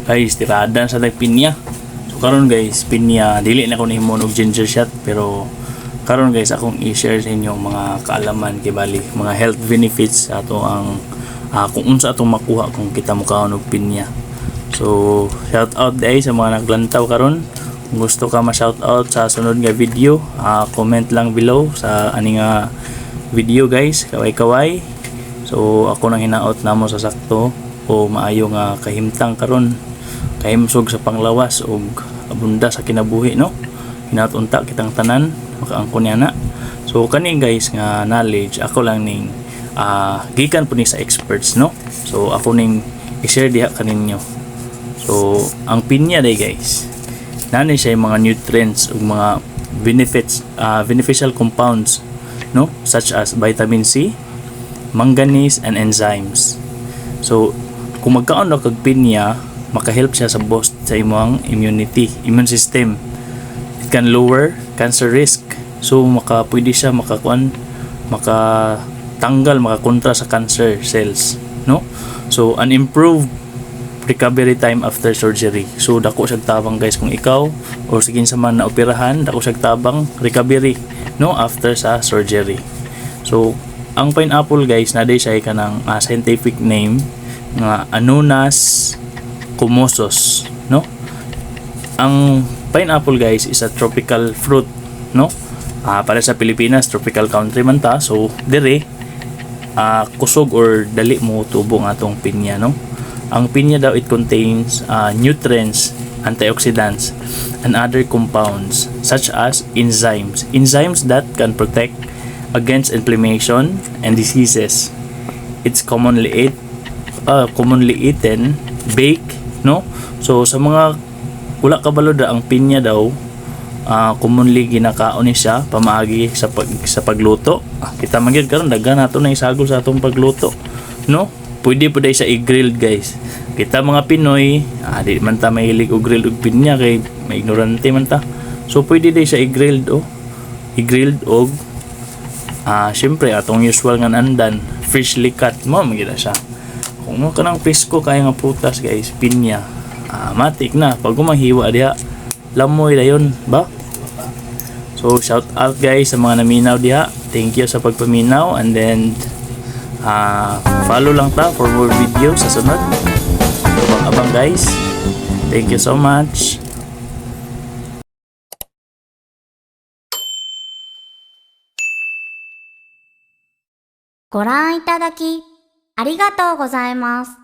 Guys, tirada sa pinya. So karon guys, pinya dili na ko nihimo og ginger shot, pero karon guys akong i-share sa inyo mga kaalaman kay bali, mga health benefits sa ato ang kung unsa atong makuha kung kita mo kaon og pinya. So shout out day sa mga naglantaw karon. Kung gusto ka ma-shout out sa sunod nga video, comment lang below sa ani nga video guys, kaway-kaway. So ako nang hinaot namo sa sakto o maayo nga kahimtang karon, kahimsog sa panglawas og abunda sa kinabuhi, no? Hinaot unta kitang tanan makaangkon niya na. So kani guys nga knowledge ako lang ning gikan po ni sa experts, no? So ako ning i-share diha kaninyo. So ang pinya day guys, nanay siya yung mga nutrients ug mga benefits, beneficial compounds, no, such as vitamin C, manganese and enzymes. So kung magkaon na kag pinya, makahelp siya sa boost sa imong immune system. It can lower cancer risk. So pwede siya makakontra sa cancer cells, no? So an improved recovery time after surgery. So dako siya tabang guys kung ikaw or sigin sa man na operahan, dako siya tabang recovery, no, after sa surgery. So ang pineapple guys, naday siya kanang scientific name nga Ananas Kumosos, no? Ang pineapple guys is a tropical fruit, no? Para sa Pilipinas, tropical country man ta. So dire kusog or dali mo tubo nga atong pinya, no? Ang pinya daw, it contains nutrients, antioxidants and other compounds such as enzymes that can protect against inflammation and diseases. It's commonly eaten, baked, no? So sa mga wala kabalo da, ang pinya daw commonly ginakaon ni siya pamaagi sa pagluto. Kita man gyud karon daghan nato na isagol sa atong pagluto, no? Pwede po dahil sa i-grilled guys. Kita mga Pinoy, di man ta mahilig og grilled og pinya kay may ignorante man ta. So pwede dahil sa i-grilled og syempre atong usual nga nandan, freshly cut mo magida siya. Kung mo kanang presko kaya nga prutas guys, pinya, matik na pag gumahiwa diha, lamoy dayon ba? So shout out guys sa mga naminaw diha. Thank you sa pagpaminaw, and then follow lang ta for more videos sa sunod. Abang guys. Thank you so much. ご覧いただきありがとうございます。